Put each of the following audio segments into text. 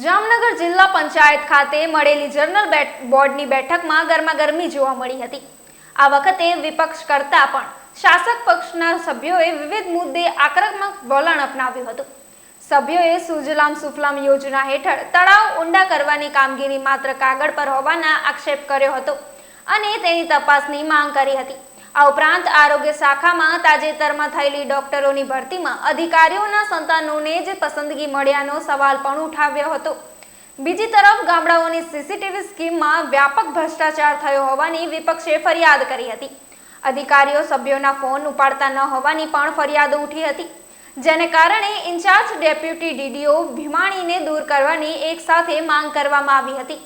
જામનગર જિલ્લા પંચાયત ખાતે મળેલી જનરલ બોર્ડની બેઠકમાં ગરમાગરમી જોવા મળી હતી। આ વખતે વિપક્ષ કરતા પણ શાસક પક્ષના સભ્યોએ વિવિધ મુદ્દે આક્રમક વલણ અપનાવ્યું હતું। સભ્યોએ સુજલામ સુફલામ યોજના હેઠળ તળાવ ઊંડા કરવાની કામગીરી માત્ર કાગળ પર હોવાના આક્ષેપ કર્યો હતો અને તેની તપાસની માંગ કરી હતી। આ ઉપરાંત આરોગ્ય શાખામાં તાજેતરમાં થયેલી ડોક્ટરોની ભરતીમાં અધિકારીઓના સંતાનોને જ પસંદગી મળ્યાનો સવાલ પણ ઉઠાવ્યો હતો। બીજી તરફ ગામડાઓની સીસીટીવી સ્કીમમાં વ્યાપક ભ્રષ્ટાચાર થયો હોવાની વિપક્ષે ફરિયાદ કરી હતી। અધિકારીઓ સભ્યોના ફોન ઉપાડતા ન હોવાની પણ ફરિયાદ ઉઠી હતી, જેને કારણે ઇન્ચાર્જ ડેપ્યુટી ડીડીઓ ભીમાણીને દૂર કરવાની એક સાથે માંગ કરવામાં આવી હતી।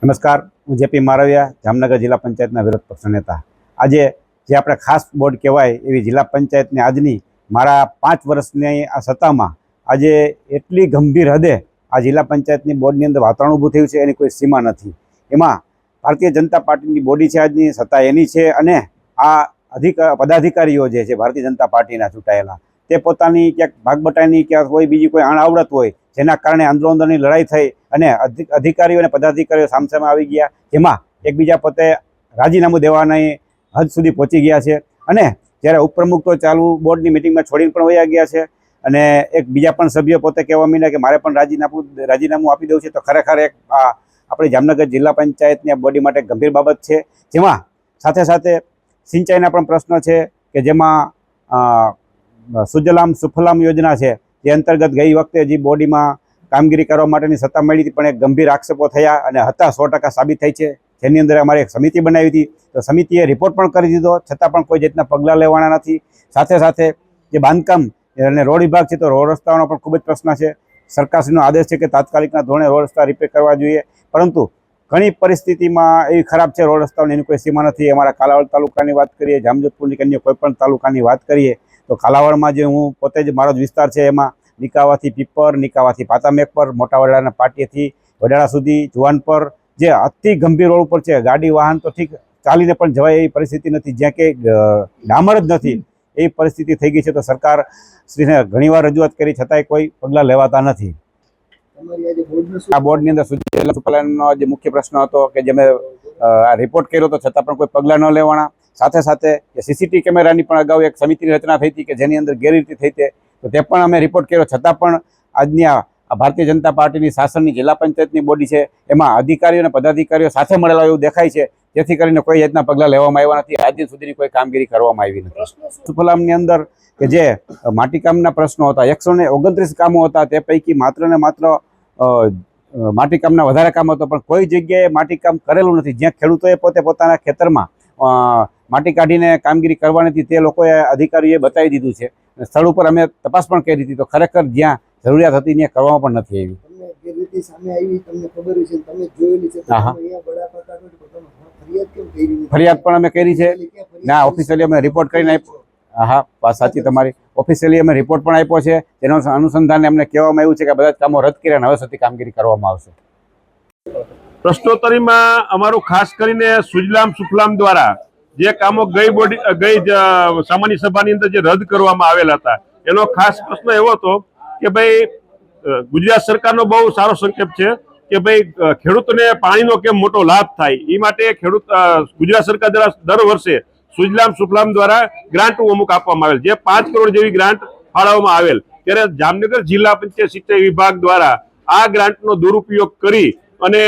નમસ્કાર, હું જેપી મારવિયા, જામનગર જિલ્લા પંચાયતના વિરોધ પક્ષ નેતા। આજે જે આપણે ખાસ બોર્ડ કહેવાય એવી જિલ્લા પંચાયતની આજની મારા 5 વર્ષની આ સત્તામાં આજે એટલી ગંભીર હદે આ જિલ્લા પંચાયતની બોર્ડની અંદર વાતાવરણ ઊભું થયું છે, એની કોઈ સીમા નથી। એમાં ભારતીય જનતા પાર્ટીની બોડી છે, આજની સત્તા એની છે, અને આ પદાધિકારીઓ જે છે ભારતીય જનતા પાર્ટીના ચૂંટાયેલા તે પોતાની ક્યાંક ભાગબટાઈની ક્યાંક કોઈ બીજી કોઈ અણઆવડત હોય જેના કારણે અંદરોઅંદરની લડાઈ થઈ અને અધિકારીઓ અને પદાધિકારીઓ સામસામે આવી ગયા, જેમાં એકબીજા પોતે રાજીનામું દેવાના હદ સુધી પહોંચી ગયા છે। અને જ્યારે ઉપપ્રમુખ તો ચાલુ બોર્ડની મિટિંગમાં છોડીને પણ વયા ગયા છે અને એક બીજા પણ સભ્ય પોતે કહેવા માંડ્યા કે મારે પણ રાજીનામું આપી દેવું છે। તો ખરેખર એક આપણી જામનગર જિલ્લા પંચાયતની આ બોડી માટે ગંભીર બાબત છે, જેમાં સાથે સાથે સિંચાઈના પણ પ્રશ્ન છે કે જેમાં સુજલામ સુફલામ યોજના છે જે અંતર્ગત ગઈ વખતે જે બોડીમાં કામગીરી કરવા માટેની સત્તા મળી હતી પણ એક ગંભીર આક્ષેપો થયા અને હતા 100% સાબિત થઈ છે, જેની અંદર અમારે એક સમિતિ બનાવી હતી। તો સમિતિએ રિપોર્ટ પણ કરી દીધો, છતાં પણ કોઈ જાતના પગલાં લેવાના નથી। સાથે સાથે જે બાંધકામ અને રોડ વિભાગ છે તો રોડ રસ્તાઓનો પણ ખૂબ જ પ્રશ્ન છે। સરકારશ્રીનો આદેશ છે કે તાત્કાલિકના ધોરણે રોડ રસ્તા રિપેર કરવા જોઈએ, પરંતુ ઘણી પરિસ્થિતિમાં એવી ખરાબ છે રોડ રસ્તાઓની, એની કોઈ સીમા નથી। અમારા કાલાવડ તાલુકાની વાત કરીએ, જામજોધપુરની અન્ય કોઈ પણ તાલુકાની વાત કરીએ તો કાલાવડમાં જે હું પોતે જ મારો જ વિસ્તાર છે એમાં નિકાવાથી પીપર, નિકાવાથી પાતામેકપર, મોટા વડાળાના પાટીએથી વડાળા સુધી જુવાનપર જે અતિ ગંભીર રોડ ઉપર છે, ગાડી વાહન તો ઠીક ચાલીને પણ જવાય એવી પરિસ્થિતિ નથી, જ્યાં કે ડામર જ નથી એવી પરિસ્થિતિ થઈ ગઈ છે। તો સરકાર શ્રીને ઘણીવાર રજૂઆત કરી છતાંય કોઈ પગલાં લેવાતા નથી। આ બોર્ડની અંદર સુજલામનો જે મુખ્ય પ્રશ્ન હતો કે જે મેં રિપોર્ટ કર્યો તો છતાં પણ કોઈ પગલાં ન લેવાના। સાથે સાથે સીસીટીવી કેમેરાની પણ અગાઉ એક સમિતિની રચના થઈ હતી કે જેની અંદર ગેરરીતિ થઈ હતી, તો તે પણ અમે રિપોર્ટ કર્યો, છતાં પણ આજની આ ભારતીય જનતા પાર્ટીની શાસનની જિલ્લા પંચાયતની બોડી છે એમાં અધિકારીઓ અને પદાધિકારીઓ સાથે મળેલા એવું દેખાય છે, જેથી કરીને કોઈ જાતના પગલાં લેવામાં આવ્યા નથી। આજ દિન સુધીની કોઈ કામગીરી કરવામાં આવી નથી। સુફલામની અંદર કે જે માટીકામના પ્રશ્નો હતા, 129 કામો હતા, તે પૈકી માત્ર ને માત્ર માટીકામના વધારે કામ હતો, પણ કોઈ જગ્યાએ માટીકામ કરેલું નથી। જ્યાં ખેડૂતોએ પોતે પોતાના ખેતરમાં માટી કાઢીને કામગીરી કરવાની હતી તે લોકોએ અધિકારીઓએ બતાવી દીધું છે। સ્થળ ઉપર અમે તપાસ પણ કરી હતી, તો ખરેખર જ્યાં જરૂરિયાત હતી ત્યાં કરવામાં પણ નથી આવી। ફરિયાદ પણ અમે કરી છે, ના ઓફિશિયલી અમે રિપોર્ટ કરીને આપ્યો। હા, વાત સાચી તમારી, ઓફિશિયલી અમે રિપોર્ટ પણ આપ્યો છે, જેનો અનુસંધાને અમને કહેવામાં આવ્યું છે કે બધા જ કામો રદ કર્યા અને હવે સુધી કામગીરી કરવામાં આવશે। પ્રશ્નોત્તરીમાં અમારું ખાસ કરીને સુજલામ સુફલામ દ્વારા જે કામો ગઈ સામાન્ય સભાની અંદર જે રદ કરવામાં આવેલા હતા એનો ખાસ પ્રશ્ન એવો હતો કે ભાઈ ગુજરાત સરકારનો બહુ સારો સંકેત છે કે ભાઈ ખેડૂતોને પાણીનો કેમ મોટો લાભ થાય, એ માટે ગુજરાત સરકાર દ્વારા દર વર્ષે સુજલામ સુફલામ દ્વારા ગ્રાન્ટ અમુક આપવામાં આવેલ, જે 5 કરોડ જેવી ગ્રાન્ટ ફાળવવામાં આવેલ। ત્યારે જામનગર જિલ્લા પંચાયત સિંચાઈ વિભાગ દ્વારા આ ગ્રાન્ટનો દુરુપયોગ કરી અને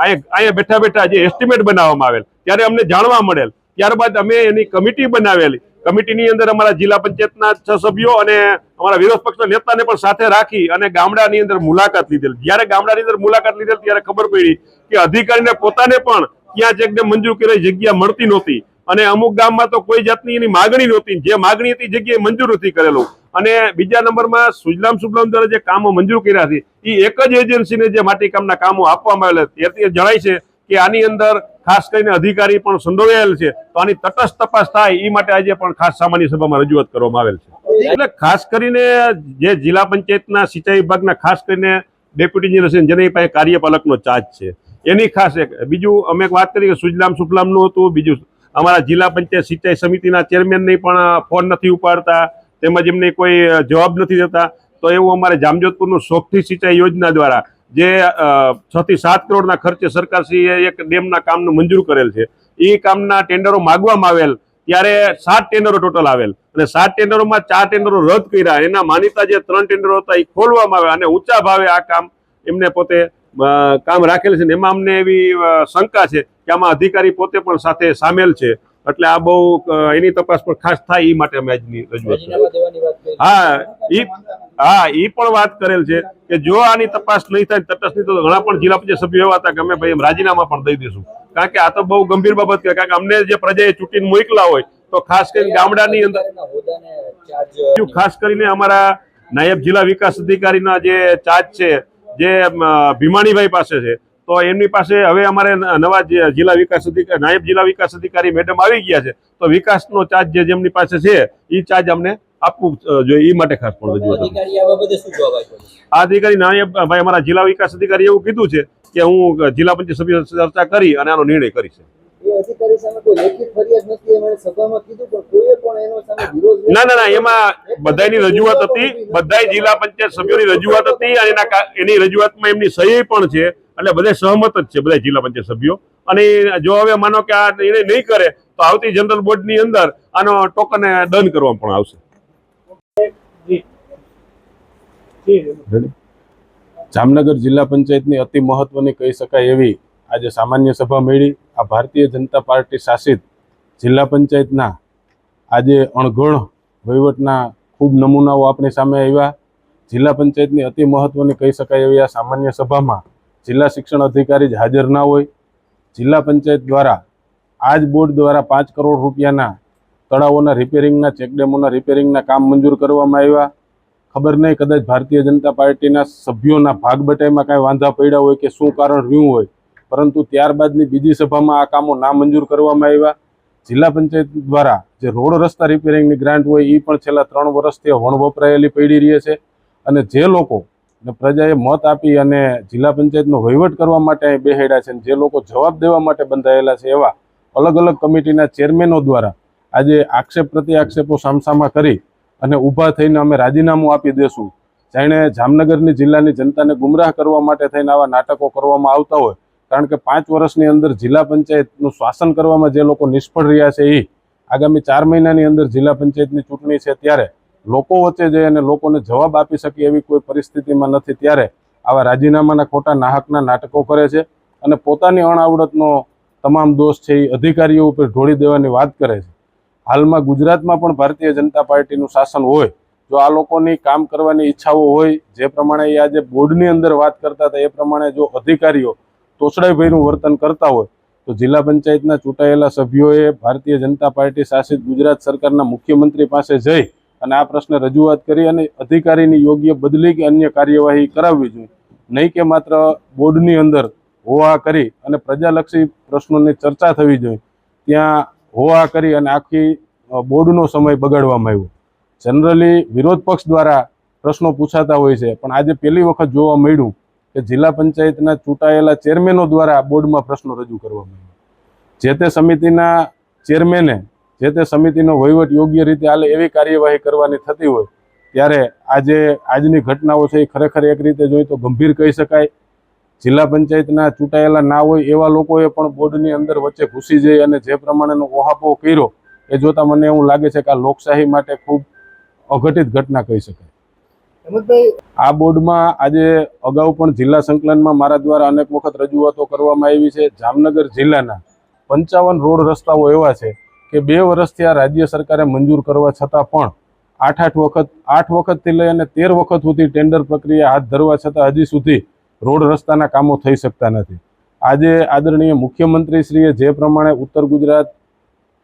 અહીંયા બેઠા બેઠા જે એસ્ટિમેટ બનાવવામાં આવેલ ત્યારે અમને જાણવા મળેલ, ત્યારબાદ અમે એની કમિટી બનાવેલી। કમિટીની અંદર અમારા જિલ્લા પંચાયતના 6 સભ્યો અને અમારા વિરોધ પક્ષના નેતાને પણ સાથે રાખી અને ગામડાની અંદર મુલાકાત લીધેલ। જ્યારે ગામડાની અંદર મુલાકાત લીધેલ ત્યારે ખબર પડી કે અધિકારીને પોતાને પણ ત્યાં એકદમ મંજૂર કરેલી જગ્યા મળતી નહોતી અને અમુક ગામમાં તો કોઈ જાતની એની માગણી નહોતી, જે માગણી હતી જગ્યાએ મંજૂર નથી કરેલું। અને બીજા નંબરમાં સુજલામ સુફલામ દ્વારા જે કામો મંજૂર કર્યા છે એ એક જ એજન્સીને જે માટીકામના કામો આપવામાં આવેલા ત્યારથી જણાય છે કે આની અંદર ખાસ કરીને અધિકારી પણ સંડોવાયેલ છે, તો આની તટસ્થ તપાસ થાય એ માટે આજે પણ ખાસ સામાન્ય સભામાં રજૂઆત કરવામાં આવેલ છે। એટલે ખાસ કરીને જે જિલ્લા પંચાયતના સિંચાઈ વિભાગના ખાસ કરીને ડેપ્યુટી ઇજનેર છે જેની પાસે કાર્યપાલકનો ચાર્જ છે એની ખાસ એક બીજું અમે વાત કરી કે સુજલામ સુફલામનું હતું, બીજું અમારા જિલ્લા પંચાયત સિંચાઈ સમિતિના ચેરમેનને પણ ફોન નથી ઉપાડતા, તેમજ એમને કોઈ જવાબ નથી દેતા। તો એવું અમારે જામજોધપુરનું સોખથી સિંચાઈ યોજના દ્વારા જે 6 થી 7 કરોડના ખર્ચે સરકારશ્રીએ એક ડેમના કામનું મંજૂર કરેલ છે. એ કામના ટેન્ડરો માગવામાં આવેલ ત્યારે 7 ટેન્ડરો ટોટલ આવેલ અને 7 ટેન્ડરોમાં 4 ટેન્ડરો રદ કર્યા. એના માનીતા જે 3 ટેન્ડરો હતા એ ખોલવામાં આવ્યા અને ઊંચા ભાવે આ કામ એમને પોતે કામ રાખેલ છે. એમાં અમને એવી શંકા છે કે આમાં અધિકારી પોતે પણ સાથે સામેલ છે. એટલે આ બહુ એની તપાસ પણ ખાસ થાય એ માટે અમે આજની રજૂઆત. ઈ પણ વાત કરેલ છે કે જો આની તપાસ નહીં થાય તટસ્થ નહીં તો ઘણા પણ જિલ્લા પંચાયત સભ્યો એવા હતા કે અમે ભાઈ એમ રાજીનામા પણ દઈ દઈશું. કારણ કે આ તો બહુ ગંભીર બાબત કહેવાય. કારણ કે અમને જે પ્રજાએ ચૂંટીને મોકલા હોય તો ખાસ કરીને ગામડાની અંદર ખાસ કરીને અમારા નાયબ જિલ્લા વિકાસ અધિકારીના જે ચાર્જ છે જે ભીમાણીભાઈ પાસે છે, તો એમની પાસે હવે અમારે નવા જિલ્લા વિકાસ અધિકારી નાયબ જિલ્લા વિકાસ અધિકારી મેડમ આવી ગયા છે. તો વિકાસનો ચાર્જ જે જેમની પાસે છે એ ચાર્જ અમને આપવું જોઈએ. એ માટે ખાસ પણ રજૂઆત. આ અધિકારી નાયબ ભાઈ અમારા જિલ્લા વિકાસ અધિકારી એવું કીધું છે કે હું જિલ્લા પંચાયત સભ્યો ચર્ચા કરી અને આનો નિર્ણય કરીશ. ના, એમાં બધાની રજૂઆત હતી, બધા જિલ્લા પંચાયત સભ્યોની રજૂઆત હતી અને એની રજૂઆતમાં એમની સહી પણ છે. એટલે બધા સહમત જ છે બધા જિલ્લા પંચાયત સભ્યો. અને જો હવે માનો કે આ નિર્ણય નહીં કરે તો આવતી જનરલ બોર્ડની અંદર આનો ટોકન દંડ કરવામાં પણ આવશે. જામનગર જિલ્લા પંચાયતની અતિ મહત્વની કહી શકાય એવી આજે સામાન્ય સભા મળી. આ ભારતીય જનતા પાર્ટી શાસિત જિલ્લા પંચાયતના આજે અણઘડ વહીવટના ખૂબ નમૂનાઓ આપણી સામે આવ્યા. જિલ્લા પંચાયતની અતિ મહત્વની કહી શકાય એવી આ સામાન્ય સભામાં જિલ્લા શિક્ષણ અધિકારી જ હાજર ના હોય. જિલ્લા પંચાયત દ્વારા આ જ બોર્ડ દ્વારા 5 કરોડ રૂપિયાના તળાવોના રિપેરિંગના, ચેકડેમોના રિપેરિંગના કામ મંજૂર કરવામાં આવ્યા. ખબર નહીં, કદાચ ભારતીય જનતા પાર્ટીના સભ્યોના ભાગ બટાઈમાં કાંઈ વાંધા પડ્યા હોય કે શું કારણ રહ્યું હોય, પરંતુ ત્યારબાદની બીજી સભામાં આ કામો ના મંજૂર કરવામાં આવ્યા. જિલ્લા પંચાયત દ્વારા જે રોડ રસ્તા રિપેરિંગની ગ્રાન્ટ હોય એ પણ છેલ્લા 3 વર્ષથી વણવપરાયેલી પડી રહી છે. અને જે લોકો પ્રજાએ મત આપી અને જિલ્લા પંચાયતનો વહીવટ કરવા માટે અહીં બેહાડ્યા છે, જે લોકો જવાબ દેવા માટે બંધાયેલા છે, એવા અલગ અલગ કમિટીના ચેરમેનો દ્વારા આજે આક્ષેપ પ્રતિ આક્ષેપો સામસામા કરી અને ઊભા થઈને અમે રાજીનામું આપી દેશું. જાણે જામનગરની જિલ્લાની જનતાને ગુમરાહ કરવા માટે થઈને આવા નાટકો કરવામાં આવતા હોય. કારણ કે 5 વર્ષની અંદર જિલ્લા પંચાયતનું શાસન કરવામાં જે લોકો નિષ્ફળ રહ્યા છે એ આગામી 4 મહિનાની અંદર જિલ્લા પંચાયતની ચૂંટણી છે ત્યારે લોકો વચ્ચે જઈ અને લોકોને જવાબ આપી શકે એવી કોઈ પરિસ્થિતિમાં નથી. ત્યારે આવા રાજીનામાના ખોટા નાહકના નાટકો કરે છે અને પોતાની અણાવડતનો તમામ દોષ છે એ અધિકારીઓ ઉપર ઢોળી દેવાની વાત કરે છે. હાલમાં ગુજરાતમાં પણ ભારતીય જનતા પાર્ટીનું શાસન હોય, જો આ લોકોની કામ કરવાની ઈચ્છાઓ હોય, જે પ્રમાણે એ આજે બોર્ડની અંદર વાત કરતા હતા એ પ્રમાણે જો અધિકારીઓ તોછડાઈભર્યું વર્તન કરતા હોય તો જિલ્લા પંચાયતના ચૂંટાયેલા સભ્યોએ ભારતીય જનતા પાર્ટી શાસિત ગુજરાત સરકારના મુખ્યમંત્રી પાસે જઈ અને આ પ્રશ્ને રજૂઆત કરી અને અધિકારીની યોગ્ય બદલી કે અન્ય કાર્યવાહી કરાવવી જોઈએ. નહીં કે માત્ર બોર્ડની અંદર હોવા કરી અને પ્રજાલક્ષી પ્રશ્નોની ચર્ચા થવી જોઈએ, ત્યાં હોવા કરી અને આખી બોર્ડનો સમય બગાડવામાં આવ્યો. જનરલી વિરોધ પક્ષ દ્વારા પ્રશ્નો પૂછાતા હોય છે, પણ આજે પહેલી વખત જોવા મળ્યું કે જિલ્લા પંચાયતના ચૂંટાયેલા ચેરમેનો દ્વારા બોર્ડમાં પ્રશ્નો રજૂ કરવામાં આવ્યા. જે તે સમિતિના ચેરમેને જે તે સમિતિનો વહીવટ યોગ્ય રીતે હાલે એવી કાર્યવાહી કરવાની થતી હોય ત્યારે આજની ઘટનાઓ છે એ ખરેખર એક રીતે જોઈએ તો ગંભીર કહી શકાય. જિલ્લા પંચાયતના ચૂંટાયેલા ના હોય એવા લોકોએ પણ બોર્ડની અંદર વચ્ચે ઘૂસી જઈ અને જે પ્રમાણેનો ઓહાપો કર્યો એ જોતા મને એવું લાગે છે કે આ લોકશાહી માટે ખૂબ અઘટિત ઘટના કહી શકાય. આ બોર્ડમાં આજે અગાઉ પણ જિલ્લા સંકલનમાં મારા દ્વારા અનેક વખત રજૂઆતો કરવામાં આવી છે. જામનગર જિલ્લાના 55 રોડ રસ્તાઓ એવા છે કે 2 વર્ષથી આ રાજ્ય સરકારે મંજૂર કરવા છતાં પણ 8 વખતથી લઈ અને 13 વખત સુધી ટેન્ડર પ્રક્રિયા હાથ ધરવા છતાં હજી સુધી રોડ રસ્તાના કામો થઈ શકતા નથી. આજે આદરણીય મુખ્યમંત્રીશ્રીએ જે પ્રમાણે ઉત્તર ગુજરાત,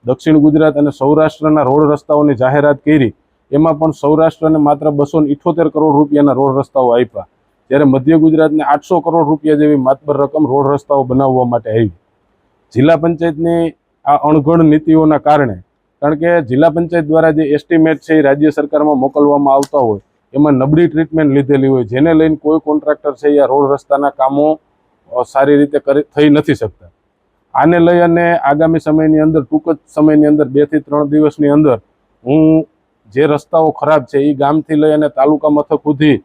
દક્ષિણ ગુજરાત અને સૌરાષ્ટ્રના રોડ રસ્તાઓની જાહેરાત કરી, એમાં પણ સૌરાષ્ટ્રને માત્ર 278 કરોડ રૂપિયાના રોડ રસ્તાઓ આપ્યા, જ્યારે મધ્ય ગુજરાતને 800 કરોડ રૂપિયા જેવી માતબર રકમ રોડ રસ્તાઓ બનાવવા માટે આવી. જિલ્લા પંચાયતની આ અણઘડ નીતિઓના કારણે, કારણ કે જિલ્લા પંચાયત દ્વારા જે એસ્ટિમેટ છે એ રાજ્ય સરકારમાં મોકલવામાં આવતા હોય એમાં નબળી ટ્રીટમેન્ટ લીધેલી હોય, જેને લઈને કોઈ કોન્ટ્રાક્ટર છે એ રોડ રસ્તાના કામો સારી રીતે થઈ નથી શકતા. આને લઈ અને આગામી સમયની અંદર, ટૂંક જ સમયની અંદર 2 થી 3 દિવસની અંદર હું જે રસ્તાઓ ખરાબ છે એ ગામથી લઈ અને તાલુકા મથક સુધી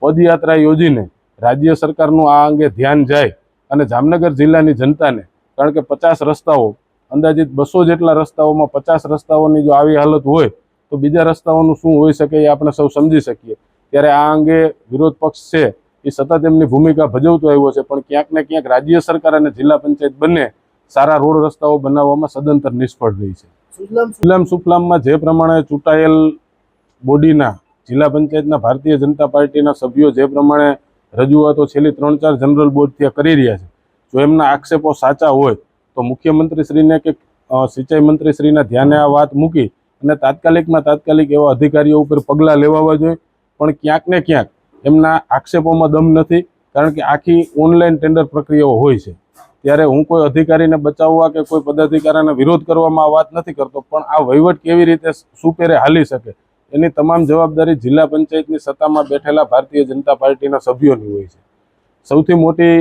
પદયાત્રા યોજીને રાજ્ય સરકારનું આ અંગે ધ્યાન જાય અને જામનગર જિલ્લાની જનતાને, કારણ કે 50 રસ્તાઓ, અંદાજિત 200 જેટલા રસ્તાઓમાં 50 રસ્તાઓની જો આવી હાલત હોય તો બીજા રસ્તાઓનું શું હોઈ શકે એ આપણે સૌ સમજી શકીએ. ત્યારે આ અંગે વિરોધ પક્ષ છે એ સતત એમની ભૂમિકા ભજવતો આવ્યો છે, પણ ક્યાંક ને ક્યાંક રાજ્ય સરકાર અને જિલ્લા પંચાયત બંને સારા રોડ રસ્તાઓ બનાવવામાં સદંતર નિષ્ફળ રહી છે. સુજલામ સુફલામમાં જે પ્રમાણે ચૂંટાયેલ બોડીના જિલ્લા પંચાયતના ભારતીય જનતા પાર્ટીના સભ્યો જે પ્રમાણે રજૂઆતો છેલ્લી 3-4 જનરલ બોર્ડથી કરી રહ્યા છે, જો એમના આક્ષેપો સાચા હોય તો મુખ્યમંત્રીશ્રીને કે સિંચાઈ મંત્રીશ્રીના ધ્યાને આ વાત મૂકી અને તાત્કાલિક એવા અધિકારીઓ ઉપર પગલાં લેવાવા જોઈએ. પણ ક્યાંક ને ક્યાંક એમના આક્ષેપોમાં દમ નથી, કારણ કે આખી ઓનલાઈન ટેન્ડર પ્રક્રિયાઓ હોય છે. ત્યારે હું કોઈ અધિકારીને બચાવવા કે કોઈ પદાધિકારીને વિરોધ કરવામાં આ વાત નથી કરતો, પણ આ વહીવટ કેવી રીતે સુપેરે હાલી શકે એની તમામ જવાબદારી જિલ્લા પંચાયતની સત્તામાં બેઠેલા ભારતીય જનતા પાર્ટીના સભ્યોની હોય છે. સૌથી મોટી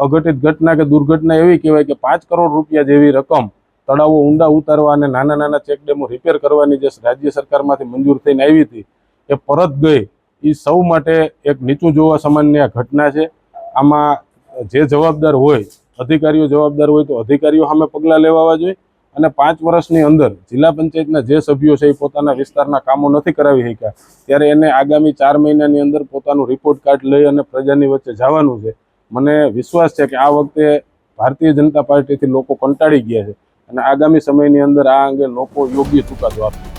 અઘટિત ઘટના કે દુર્ઘટના એવી કહેવાય કે 5 કરોડ રૂપિયા જેવી રકમ તળાવો ઊંડા ઉતારવા અને નાના ચેકડેમો રિપેર કરવાની જે રાજ્ય સરકારમાંથી મંજૂર થઈને આવી હતી એ પરત ગઈ. એ સૌ માટે એક નીચું જોવા સમાનની આ ઘટના છે. આમાં જે જવાબદાર હોય, અધિકારીઓ જવાબદાર હોય તો અધિકારીઓ સામે પગલાં લેવા જોઈએ અને 5 વર્ષની અંદર જિલ્લા પંચાયતના જે સભ્યો છે એ પોતાના વિસ્તારના કામો નથી કરાવી શક્યા, ત્યારે એને આગામી 4 મહિનાની અંદર પોતાનું રિપોર્ટ કાર્ડ લઈ અને પ્રજાની વચ્ચે જવાનું છે. મને વિશ્વાસ છે કે આ વખતે ભારતીય જનતા પાર્ટીથી લોકો કંટાળી ગયા છે અને આગામી સમયની અંદર આ અંગે લોકો યોગ્ય ચુકાદો આપશે.